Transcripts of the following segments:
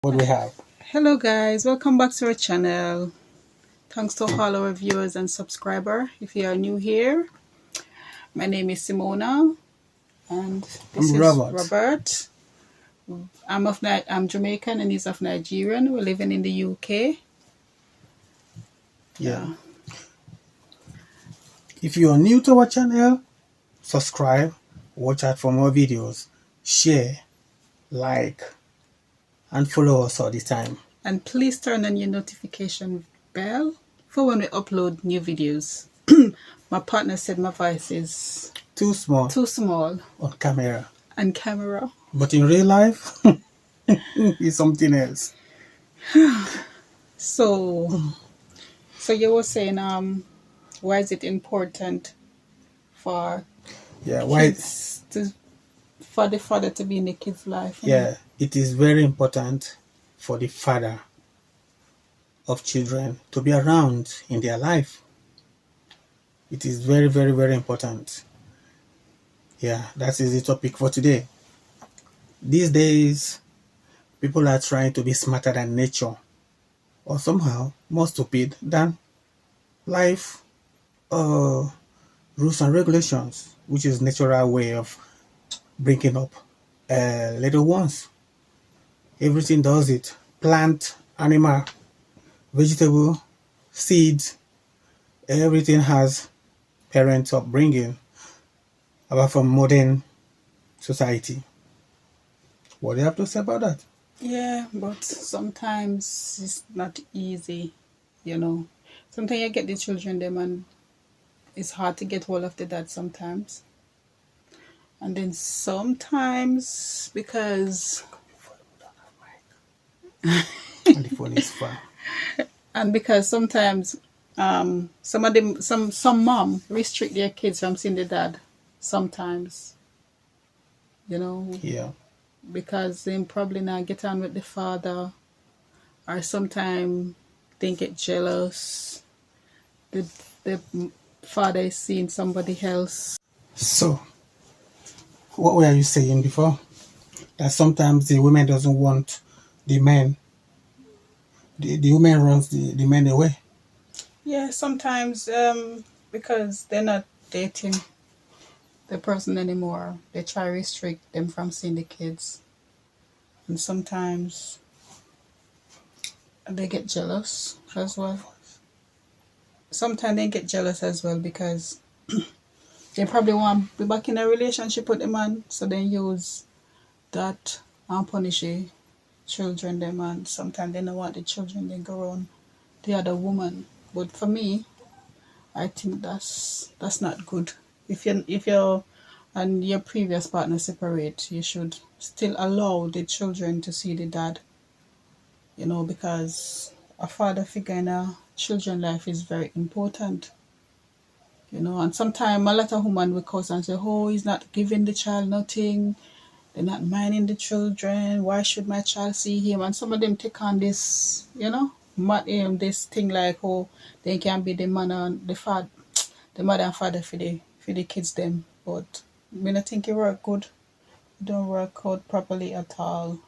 What we have. Hello guys, welcome back to our channel. Thanks to all our viewers and subscribers. If you are new here, my name is Simona and this I'm is Robert. Robert. I'm Jamaican and he's of Nigerian. We're living in the UK. Yeah. If you are new to our channel, subscribe, watch out for more videos, share, like, and follow us all the time. And please turn on your notification bell for when we upload new videos. My partner said my voice is Too small on camera. and camera. But in real life, it's something else. So you were saying why is it important for for the father to be in the kid's life? Yeah, it is very important for the father of children to be around in their life. It is very, very, very important. Yeah, that is the topic for today. These days, people are trying to be smarter than nature, or somehow more stupid than life rules and regulations, which is natural way of bringing up little ones. Everything does it. Plant, animal, vegetable, seeds, everything has parents upbringing apart from modern society. What do you have to say about that? Yeah, but sometimes it's not easy, you know. Sometimes you get the children them and it's hard to get hold of the dad sometimes. And then sometimes because And the phone is far. sometimes some of them some mom restrict their kids from seeing the dad sometimes. You know, Yeah. because they probably not get on with the father, or sometimes they get jealous. The father is seeing somebody else. So, what were you saying before? That sometimes the women doesn't want the men. The woman runs the men away. Yeah, sometimes because they're not dating the person anymore, they try to restrict them from seeing the kids, and sometimes they get jealous as well. Sometimes they get jealous as well because they probably want to be back in a relationship with the man, so they use that and punish the children them, and sometimes they don't want the children they go on the other woman. But for me, I think that's not good. If you're and your previous partner separate, you should still allow the children to see the dad, because a father figure in a children life is very important. And sometimes a lot of women will cause and say, oh, he's not giving the child nothing, they're not minding the children, why should my child see him? And some of them take on this, this thing like, oh, they can be the man and the father, the mother and father for the kids them. But I don't think it work good. It don't work out properly at all.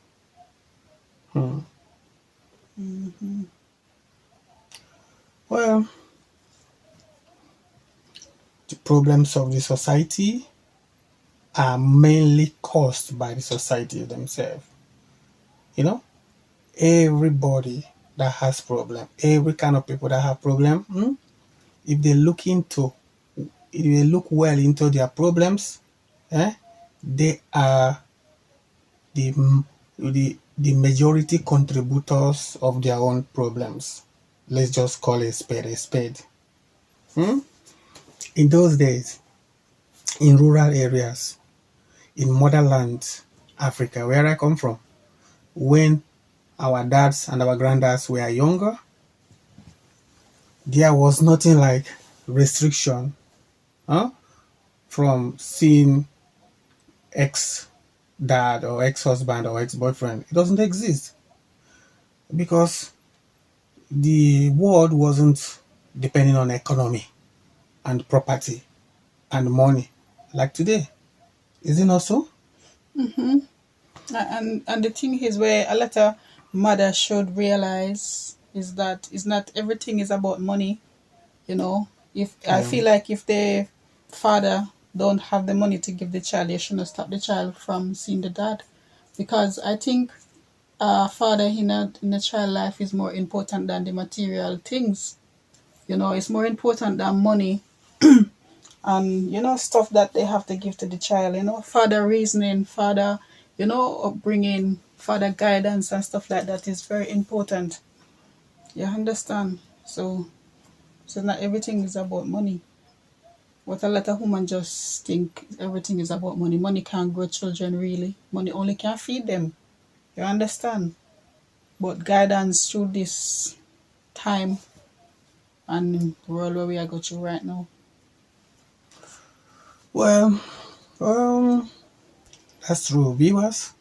Hmm. Well, the problems of the society are mainly caused by the society themselves. Everybody that has problem, every kind of people that have problem, if they look well into their problems, they are the majority contributors of their own problems. Let's just call a spade a spade. In those days, in rural areas, in motherland Africa, where I come from, when our dads and our granddads were younger, there was nothing like restriction from seeing ex-dad or ex-husband or ex-boyfriend. It doesn't exist because the world wasn't depending on economy and property and money like today. Is it not so? And the thing is where a lot of mother should realize is that it's not everything is about money. You know, if I Yeah. feel like if the father don't have the money to give the child, they shouldn't stop the child from seeing the dad, because I think father in a child life is more important than the material things. You know, it's more important than money and stuff that they have to give to the child. Father reasoning, father, upbringing, father guidance and stuff like that is very important. You understand? So not everything is about money. What a lot of women just think everything is about money. Money can't grow children, really. Money only can feed them. You understand? But guidance through this time and world where we are going through right now. Well, um, that's true. Viewers,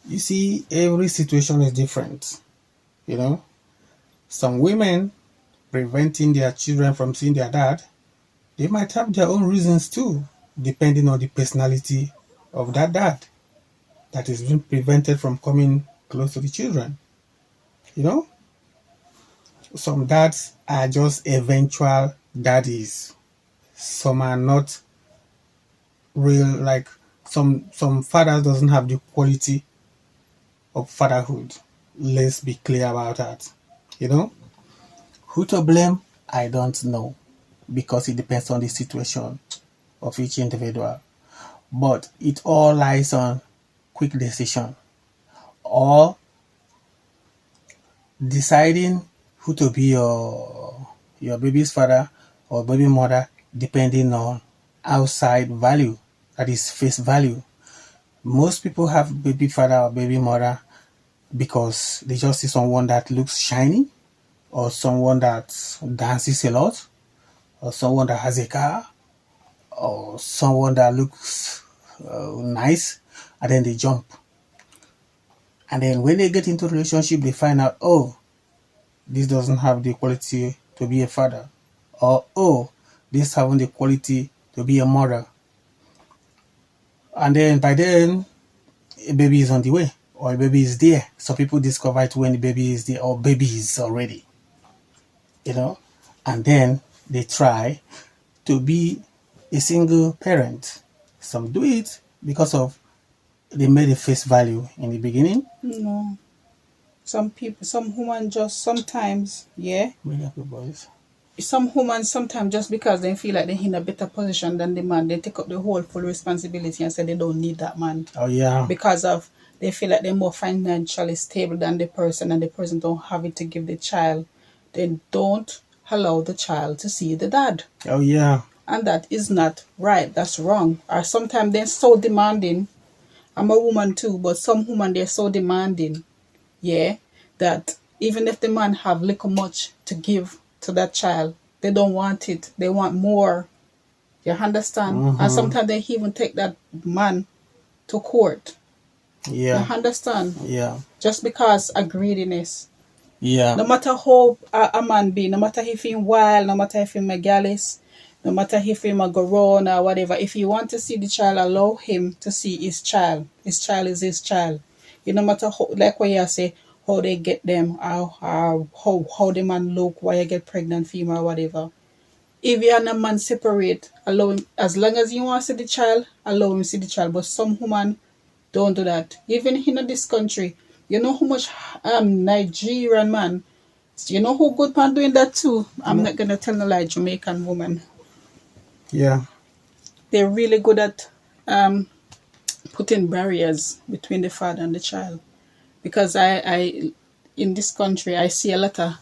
you see, every situation is different. You know, some women preventing their children from seeing their dad, they might have their own reasons too, depending on the personality of that dad that is being prevented from coming close to the children. You know, some dads are just eventual daddies. Some are not real, like some fathers doesn't have the quality of fatherhood. Let's be clear about that. You know, who to blame? I don't know, because it depends on the situation of each individual. But it all lies on quick decision or deciding who to be your baby's father or baby mother, depending on outside value, that is face value. Most people have baby father or baby mother because they just see someone that looks shiny, or someone that dances a lot, or someone that has a car, or someone that looks nice, and then they jump. And then when they get into a relationship, they find out, oh, this doesn't have the quality to be a father, or oh, this having the quality to be a mother. And then by then, a baby is on the way, or a baby is there. So people discover it when the baby is there, or baby is already, you know. And then they try to be a single parent. Some do it because of they made a face value in the beginning. No. Some people, some women just sometimes, yeah. Many happy boys. Some women sometimes just because they feel like they're in a better position than the man, they take up the whole full responsibility and say they don't need that man. Oh yeah. Because of they feel like they're more financially stable than the person, and the person don't have it to give the child. They don't allow the child to see the dad. Oh yeah. And that is not right. That's wrong. Or sometimes they're so demanding. I'm a woman too, but some women they're so demanding, yeah, that even if the man have little much to give to that child, they don't want it. They want more. You understand? And sometimes they even take that man to court. Yeah. You understand? Yeah. Just because of greediness. Yeah. No matter how a man be, no matter if he's wild, no matter if he's a gallus, no matter if he's a goron or whatever, if you want to see the child, allow him to see his child. His child is his child. No matter how, like what you say, how they get them, how the man look, why you get pregnant female or whatever. If you and a man separate, allow him, as long as you want to see the child, allow him see the child. But some women don't do that. Even in this country, you know how much Nigerian man, you know who good man doing that too? I'm not gonna tell no lie, Jamaican woman. Yeah. They're really good at putting barriers between the father and the child. Because I in this country I see a lot of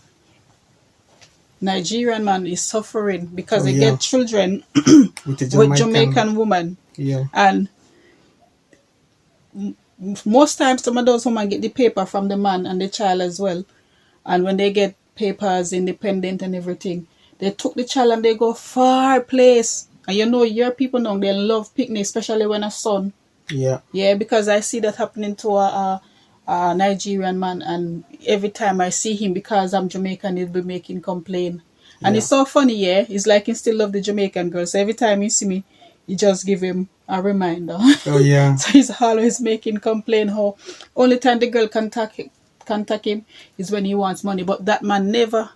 Nigerian man is suffering because they get children with Jamaican woman. Yeah. And most times some of those women get the paper from the man and the child as well. And when they get papers, independent and everything, they took the child and they go far place. And your people know they love picnic, especially when a son. Yeah. Yeah, because I see that happening to a Nigerian man, and every time I see him, because I'm Jamaican, he'll be making complaint. And it's so funny, yeah. It's like he still love the Jamaican girl. So every time you see me, you just give him a reminder. Oh yeah. So he's always making complaint how only time the girl contact him is when he wants money. But that man never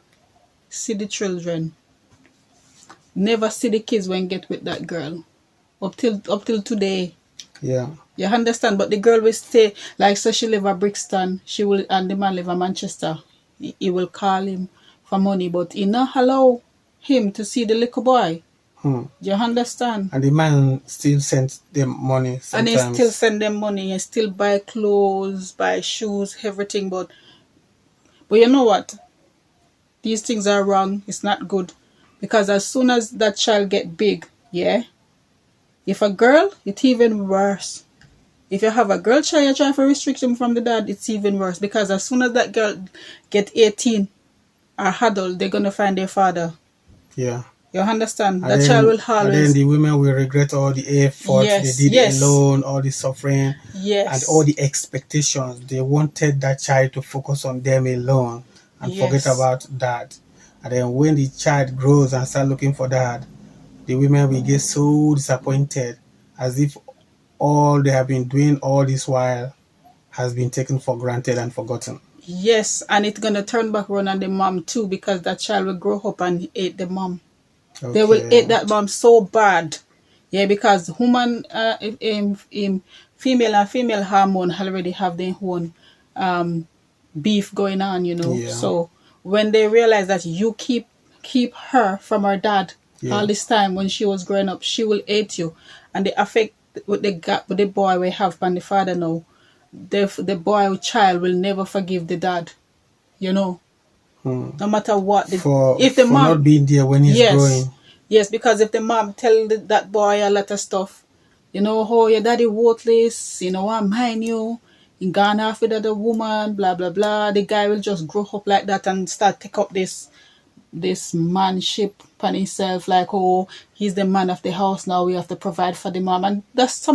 see the children, never see the kids when get with that girl. Up till today. Yeah. You understand? But the girl will stay, like, so she live at Brixton, she will, and the man live at Manchester. He will call him for money, but he not allow him to see the little boy. You understand? And the man still sends them money And he sometimes. still send them money, he still buy clothes, buy shoes, everything. But you know what? These things are wrong. It's not good. Because as soon as that child get big, yeah, if a girl, it's even worse. If you have a girl child, you try to restrict him from the dad, it's even worse. Because as soon as that girl get 18 or adult, they're going to find their father. Yeah. You understand? And That then, child will and then always... the women will regret all the effort Yes, they did yes. alone, all the suffering, Yes. and all the expectations. They wanted that child to focus on them alone and forget Yes. about dad. And then when the child grows and start looking for dad, the women will get so disappointed, as if all they have been doing all this while has been taken for granted and forgotten. Yes, and it's going to turn back around on the mom too, because that child will grow up and hate the mom. They will Okay. hate that mom so bad. Yeah, because human, female and female hormone already have their own beef going on, you know. Yeah. So when they realize that you keep her from her dad Yeah. all this time when she was growing up, she will hate you. And the affect with the gap with the boy we have and the father now, the boy or child will never forgive the dad, you know. No matter what. If the for mom not being there when he's growing. Yes, because if the mom tell that boy a lot of stuff, you know, oh, your daddy worthless, you know, I'm mine you, he gone off with other woman, blah, blah, blah. The guy will just grow up like that and start take up this manship upon himself, like, oh, he's the man of the house now, we have to provide for the mom. And that's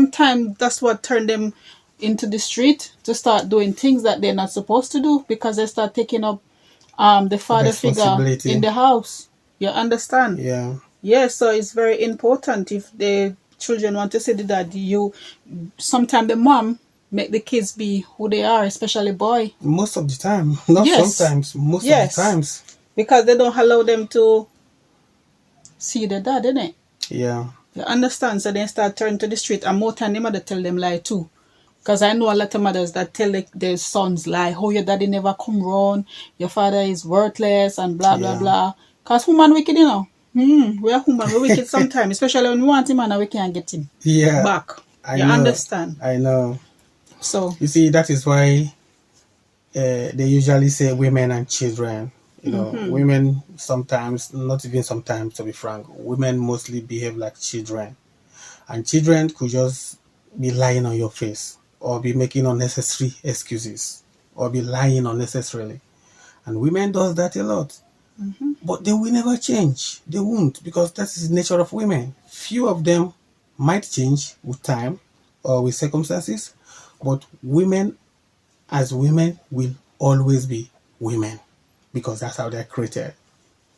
what turned them into the street, to start doing things that they're not supposed to do, because they start taking up the father figure Responsibility. in the house. You understand? Yeah. Yeah, so it's very important if the children want to see the dad. Sometimes the mom make the kids be who they are, especially boy, Most of the time. Not Yes. sometimes. Most Yes. of the times. because they don't allow them to see the dad, innit? Yeah. You understand? So they start turning to the street, and more time the mother tell them lie too. Because I know a lot of mothers that tell their sons lie. Oh, your daddy never come round. Your father is worthless and blah, blah, Yeah. blah. Because human wicked, you know. We are human. We're wicked sometimes. Especially when we want him and we can't get him Yeah. back. I You know. understand? I know. So, You see, that is why they usually say women and children. You know, women sometimes, not even sometimes, to be frank, women mostly behave like children. And children could just be lying on your face, or be making unnecessary excuses, or be lying unnecessarily. And women does that a lot. But they will never change. They won't, because that is the nature of women. Few of them might change with time or with circumstances, but women as women will always be women, because that's how they're created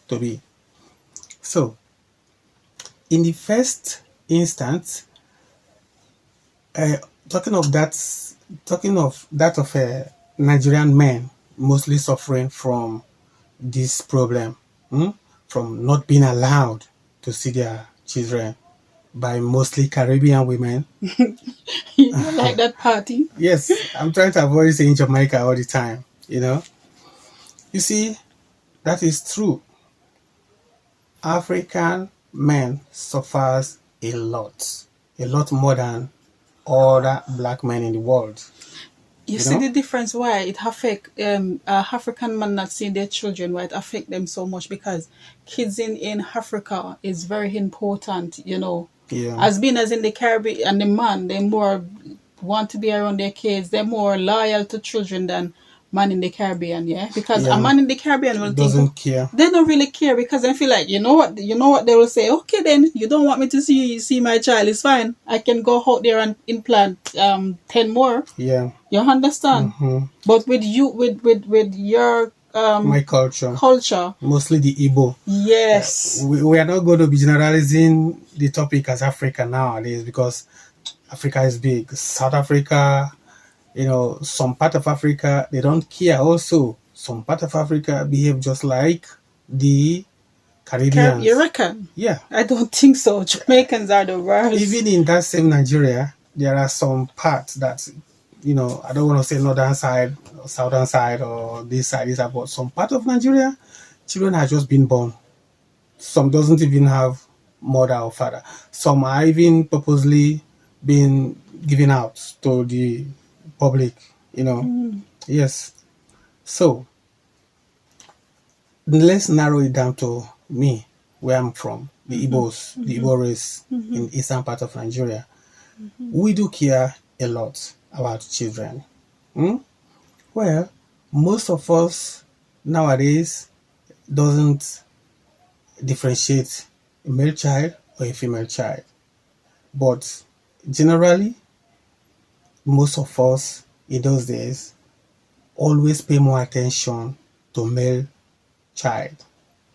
to be. So, in the first instance, talking of that of Nigerian men mostly suffering from this problem, from not being allowed to see their children by mostly Caribbean women. you like that party? Yes, I'm trying to avoid saying Jamaica all the time, you know. You see, that is true. African men suffers a lot more than other black men in the world. You You see know? the difference why it affect African men not seeing their children, why it affect them so much, because kids in Africa is very important, you know. Yeah. As being as in the Caribbean, and the man, they more want to be around their kids, they're more loyal to children than man in the Caribbean, yeah? Because Yeah. a man in the Caribbean will Doesn't think, care. they don't really care, because they feel like, you know what they will say, okay then, you don't want me to see my child, it's fine, I can go out there and implant 10 more. Yeah. You understand? But with your My culture. Mostly the Igbo. yes, We are not going to be generalizing the topic as Africa nowadays, because Africa is big. South Africa, some part of Africa, they don't care also. Some part of Africa behave just like the Caribbeans. You reckon? Yeah. I don't think so. Jamaicans are the worst. Even in that same Nigeria, there are some parts that, I don't want to say northern side or southern side or this side, but some part of Nigeria, children have just been born. Some doesn't even have mother or father. Some are even purposely being given out to the public, Yes. So let's narrow it down to me, where I'm from, the Igbos, the Igbo race in eastern part of Nigeria. We do care a lot about children. Well, most of us nowadays doesn't differentiate a male child or a female child. But generally, most of us in those days always pay more attention to male child.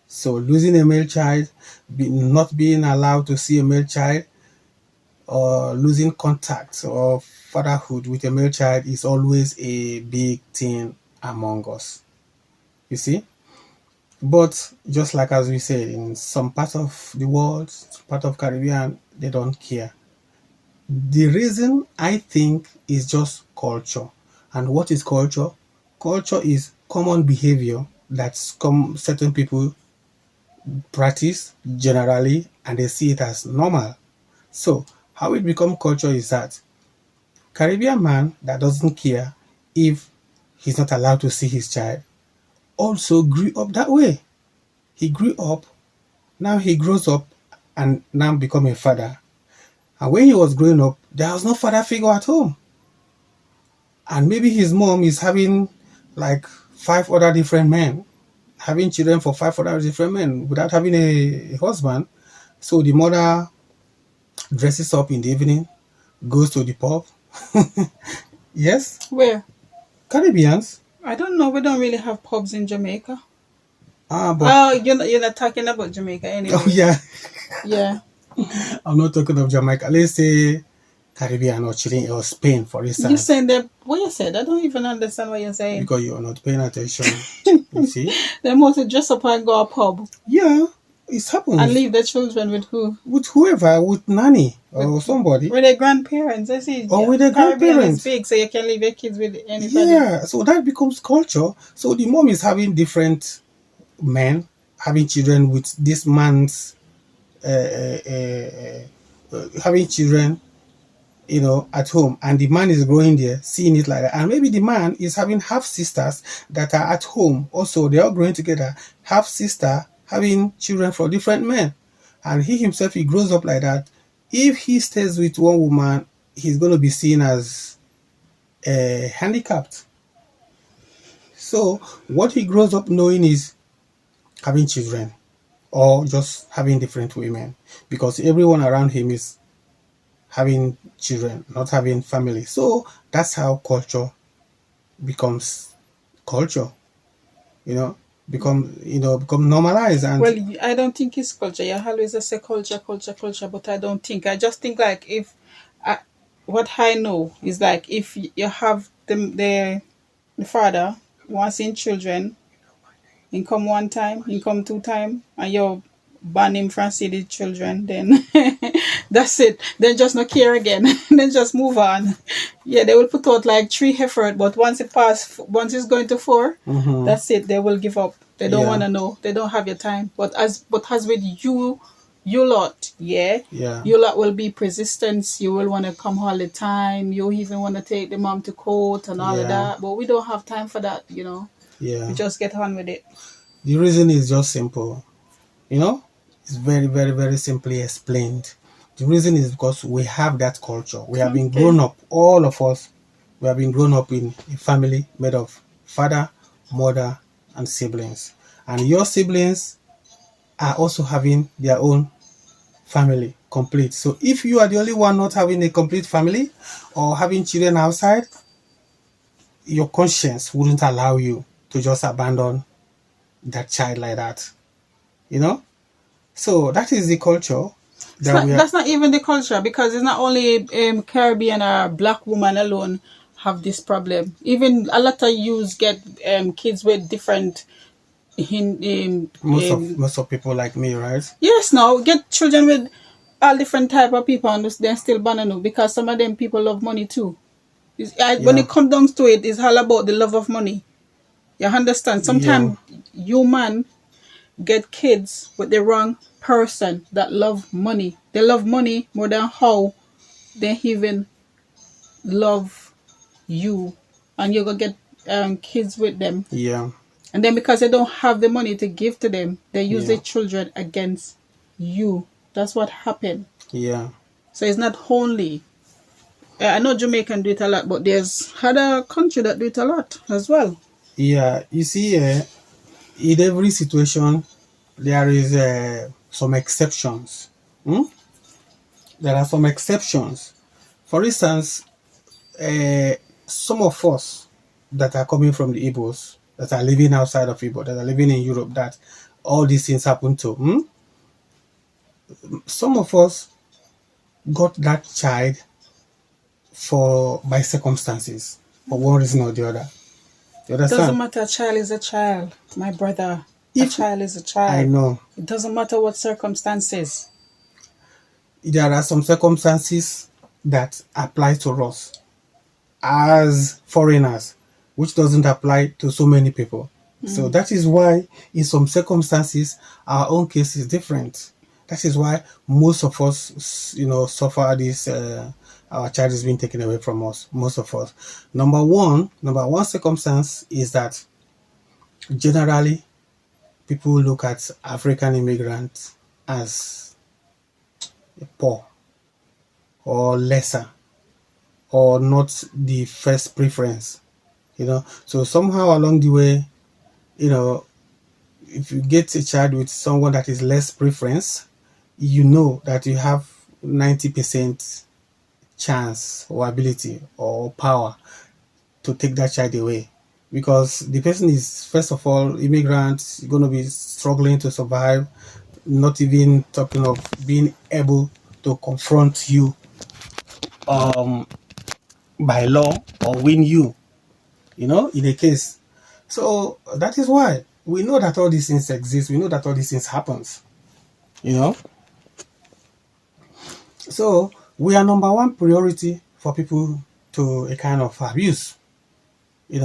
So losing a male child, not being allowed to see a male child, or losing contact or fatherhood with a male child is always a big thing among us. You see? But just like as we said, in some part of the world, part of Caribbean, they don't care. The reason I think is just culture. And what is culture? Culture is common behavior that certain people practice generally and they see it as normal. So how it become culture is that Caribbean man that doesn't care if he's not allowed to see his child also grew up that way. He grew up, now he grows up and now become a father. And when he was growing up, there was no father figure at home. And maybe his mom is having like 5 other different men, having children for 5 other different men without having a husband. So the mother dresses up in the evening, goes to the pub. Yes? Where? Caribbeans. I don't know. We don't really have pubs in Jamaica. But you're not talking about Jamaica anyway. Oh, yeah. Yeah. I'm not talking of Jamaica. Let's say Caribbean or Chile or Spain, for instance. You saying that? What you said? I don't even understand what you're saying. Because you're not paying attention. You see? They mostly dress up and go a pub. Yeah, it's happened. And leave the children with who? With whoever, with nanny or somebody. With their grandparents. I see. Or with their grandparents. Is big, so you can leave your kids with anybody. Yeah, so that becomes culture. So the mom is having different men, having children with this man's, having children, at home, and the man is growing there, seeing it like that. And maybe the man is having half sisters that are at home. Also, they are growing together. Half sister having children for different men. And he himself, he grows up like that. If he stays with one woman, he's going to be seen as handicapped. So what he grows up knowing is having children or just having different women, because everyone around him is having children, not having family. So that's how culture becomes culture, become normalized. And well, I don't think it's culture. You always say culture, but I don't think. I just think like what I know is like if you have the father wants in children, he come one time, he come 2 times, and you ban him from seeing the children, then that's it. Then just not care again. Then just move on. Yeah, they will put out like 3 effort, but once it's going to 4, that's it. They will give up. They don't want to know. They don't have your time. But as with you lot, you lot will be persistent. You will want to come all the time. You even want to take the mom to court and all of that. But we don't have time for that, Yeah. We just get on with it. The reason is just simple. It's very, very, very simply explained. The reason is because we have that culture. We have been grown up, all of us, we have been grown up in a family made of father, mother, and siblings. And your siblings are also having their own family complete. So if you are the only one not having a complete family or having children outside, your conscience wouldn't allow you to just abandon that child like that. So that is the culture. That's not even the culture, because it's not only Caribbean or black woman alone have this problem. Even a lot of youths get kids with different most of people like me, right? yes, now get children with all different type of people, and they're still banana, because some of them people love money too. When it comes down to it, it's all about the love of money. You understand? Sometimes you man get kids with the wrong person that love money. They love money more than how they even love you, and you're gonna get kids with them. Yeah. And then because they don't have the money to give to them, they use their children against you. That's what happened. Yeah. So it's not only I know Jamaican do it a lot, but there's other country that do it a lot as well. Yeah, you see, in every situation, there is some exceptions. There are some exceptions. For instance, some of us that are coming from the Igbos, that are living outside of Igbo, that are living in Europe, that all these things happen to. Some of us got that child by circumstances, for one reason or the other. You understand? Doesn't matter. A child is a child, my brother. A child is a child. I know. It doesn't matter what circumstances. There are some circumstances that apply to us as foreigners, which doesn't apply to so many people. So that is why in some circumstances our own case is different. That is why most of us, suffer this. Our child is being taken away from us. Most of us. Number one circumstance is that generally people look at African immigrants as poor or lesser or not the first preference. So somehow along the way, if you get a child with someone that is less preference, you know that you have 90% chance or ability or power to take that child away, because the person is, first of all, immigrant, going to be struggling to survive, not even talking of being able to confront you by law or win you, in a case. So that is why we know that all these things exist. We know that all these things happens. So we are number one priority for people to a kind of abuse. We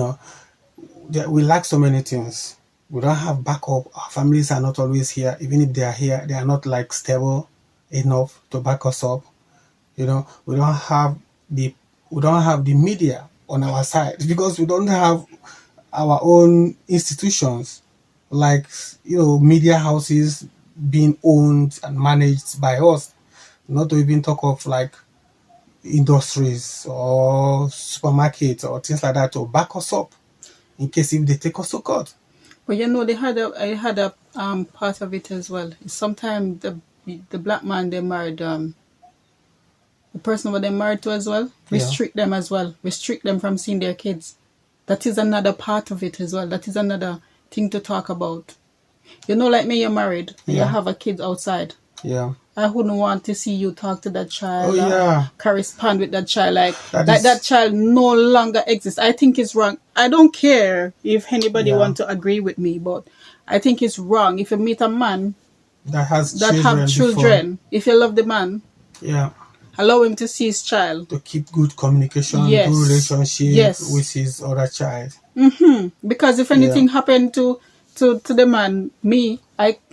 lack so many things. We don't have backup. Our families are not always here. Even if they are here, they are not like stable enough to back us up. We don't have the media on our side, because we don't have our own institutions like media houses being owned and managed by us. Not to even talk of like industries or supermarkets or things like that to back us up in case if they take us to court. But I had a part of it as well. Sometimes the black man they married the person what they married to as well, restrict them as well, restrict them from seeing their kids. That is another part of it as well. That is another thing to talk about. Like me, you're married and you have a kid outside. Yeah. I wouldn't want to see you talk to that child. Or correspond with that child. That child no longer exists. I think it's wrong. I don't care if anybody want to agree with me, but I think it's wrong if you meet a man that have children. If you love the man, allow him to see his child. To keep good communication, good relationship with his other child. Because if anything happened to the man,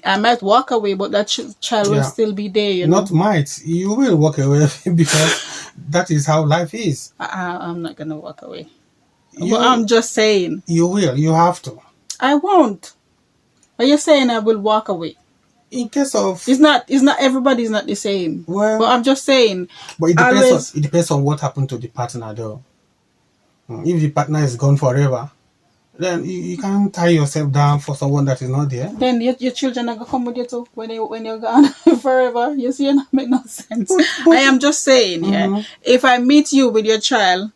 I might walk away, but that child will still be there. Not might. You will walk away because that is how life is. I'm not going to walk away. But I'm just saying. You will. You have to. I won't. Are you saying I will walk away? In case of... It's not everybody's not the same. Well... But I'm just saying... But it depends on what happened to the partner though. If the partner is gone forever, then you can't tie yourself down for someone that is not there. Then your children are going to come with you too when you're gone forever. You see, it make no sense. But, I am just saying, if I meet you with your child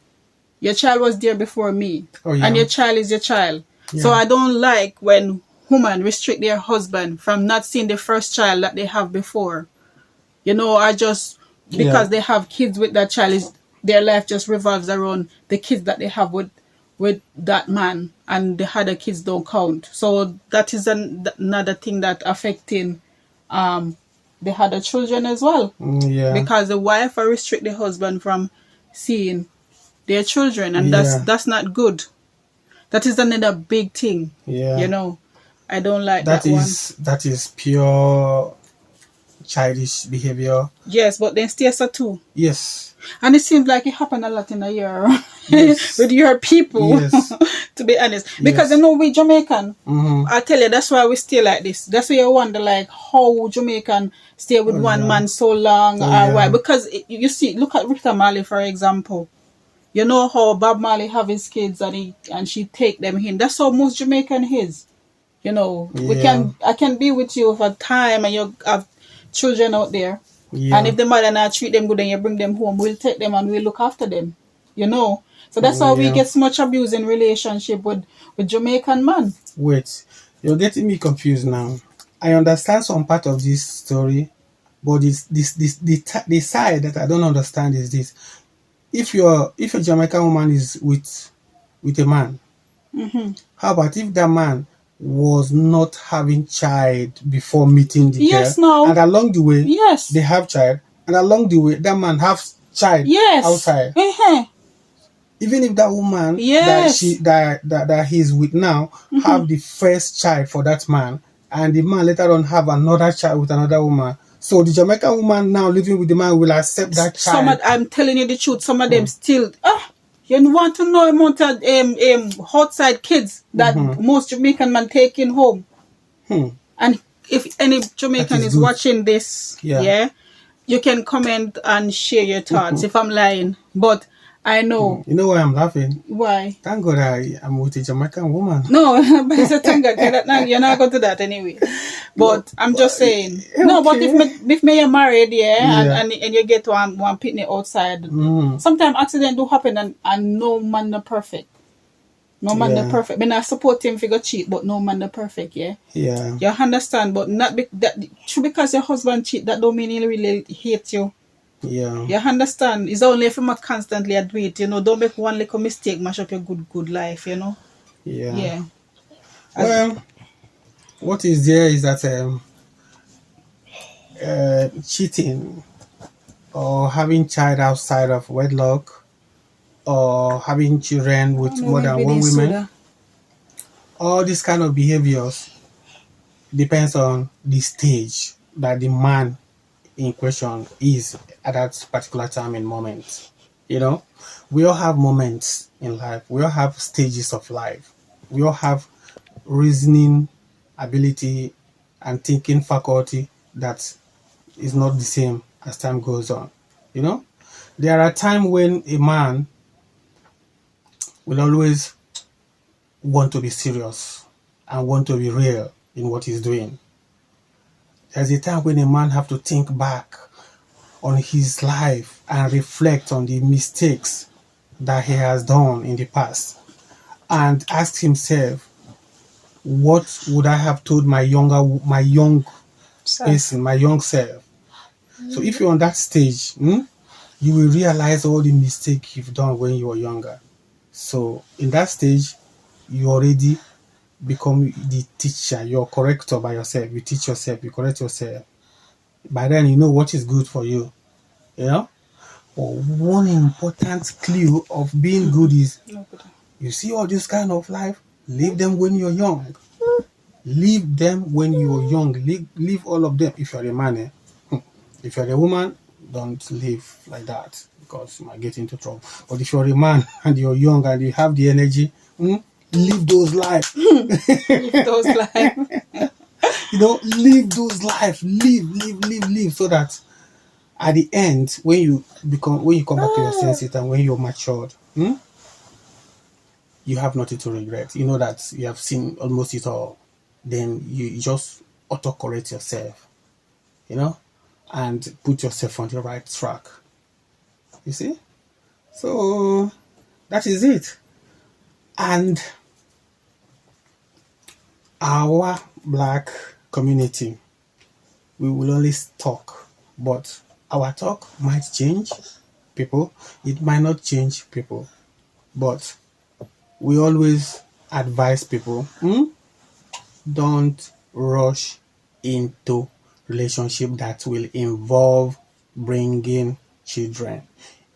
was there before me. And your child is your child. So I don't like when women restrict their husband from not seeing the first child that they have before. Or just because they have kids with that child, is their life just revolves around the kids that they have with that man, and the other kids don't count. So that is another thing that affecting the other children as well, Yeah. because the wife will restrict the husband from seeing their children, and that's not good. That is another big thing. Yeah. I don't like that one. That is pure childish behavior. Yes, but then still so too. Yes. And it seems like it happened a lot in a year Yes. with your people, Yes. to be honest. Because Yes. we Jamaican, Mm-hmm. I tell you, that's why we stay like this. That's why you wonder, like, how Jamaican stay with one man so long, or why. Because you see, look at Rita Marley, for example. You know how Bob Marley have his kids and she take them in. That's how most Jamaican is. I can be with you for time, and you have children out there. Yeah. And if the mother not treat them good, then you bring them home. We'll take them and we'll look after them. So that's how we get so much abuse in relationship with Jamaican man. Wait, you're getting me confused now. I understand some part of this story, but the side that I don't understand is this: if a Jamaican woman is with a man, how about if that man was not having child before meeting the girl, and along the way, they have child, and along the way, that man have child outside. Even if that woman that he's with now have the first child for that man, and the man later on have another child with another woman, so the Jamaican woman now living with the man will accept that child. I'm telling you the truth. Some of them still. You want to know amount of outside kids that most Jamaican men taking home. And if any Jamaican is watching this, you can comment and share your thoughts if I'm lying. But I know. You know why I'm laughing? Why? Thank God I'm with a Jamaican woman. No, but it's a thank God. You're not going to that anyway. But I'm just saying. Okay. No, but if me you're married, and you get one picnic outside, sometimes accident do happen, and no man no perfect. No man no perfect. Me not support him if he go cheat, but no man no perfect, Yeah. You understand, but not because your husband cheat, that don't mean he really hate you. Yeah. You understand? It's only if you constantly do it, don't make one little mistake, mash up your good life, Yeah. Well, what is there is that cheating or having child outside of wedlock or having children with more than one woman, all these kind of behaviors depends on the stage that the man in question is at that particular time and moment. We all have moments in life. We all have stages of life. We all have reasoning ability and thinking faculty that is not the same as time goes on. There are times when a man will always want to be serious and want to be real in what he's doing. There's a time when a man have to think back on his life and reflect on the mistakes that he has done in the past and ask himself, what would I have told my young person, my young self? So if you're on that stage, you will realize all the mistakes you've done when you were younger. So in that stage, you already become the teacher, you're corrector by yourself. You teach yourself, you correct yourself. By then, you know what is good for you. But one important clue of being good is, you see all this kind of life, live them when you're young. Live them when you're young. Live all of them. If you're a man, if you're a woman, don't live like that because you might get into trouble. But if you're a man and you're young and you have the energy, live those lives. Live those lives. Live those lives. Live so that at the end, when you come back to your senses and when you're matured, you have nothing to regret. You know that you have seen almost it all. Then you just auto-correct yourself, and put yourself on the right track. You see? So that is it. And our black community, we will always talk But our talk might change people, it might not change people. But we always advise people, don't rush into relationship that will involve bringing children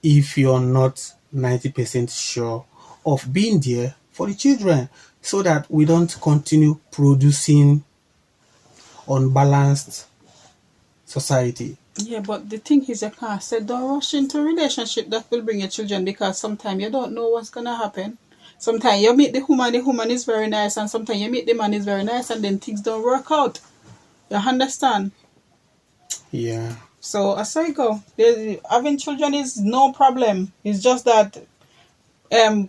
if you're not 90% sure of being there for the children, so that we don't continue producing unbalanced society. Yeah, but the thing is, you can't say don't rush into a relationship that will bring your children, because sometimes you don't know what's gonna happen. Sometimes you meet the woman is very nice, and sometimes you meet the man is very nice, and then things don't work out. You understand? Yeah. So as I go, having children is no problem. It's just that um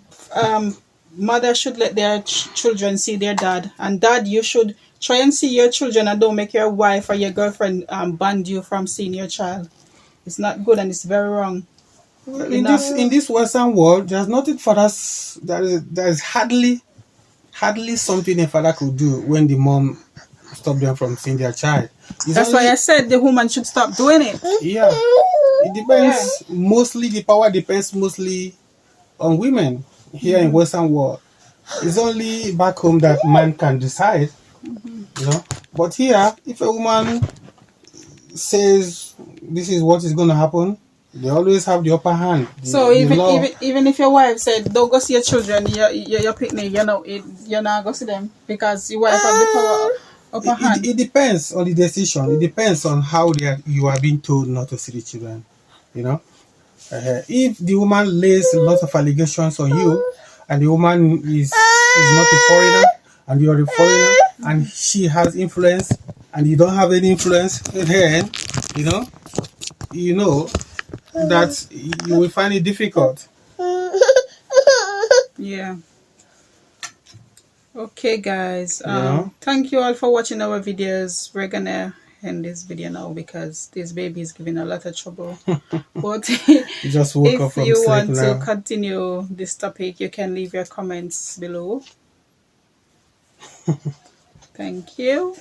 mother should let their children see their dad, and dad, you should try and see your children, and don't make your wife or your girlfriend ban you from seeing your child. It's not good, and it's very wrong. In this Western world, there's nothing fathers. There is hardly something a father could do when the mom stop them from seeing their child. That's why I said the woman should stop doing it. Yeah, it depends. Mostly the power depends mostly on women here in Western world. It's only back home that man can decide, you know. But here, if a woman says this is what is going to happen, they always have the upper hand. So even if your wife said don't go see your children, your picnic, you're not go see them because your wife has the power upper hand. It depends on the decision. It depends on how you are being told not to see the children. You know, if the woman lays lots of allegations on you, and the woman is not a foreigner, and you're a foreigner, and she has influence, and you don't have any influence, then you know that you will find it difficult. Yeah. Okay, guys. Thank you all for watching our videos. We're gonna end this video now because this baby is giving a lot of trouble. But just woke up from if you sleep want now. to continue this topic, you can leave your comments below. Thank you.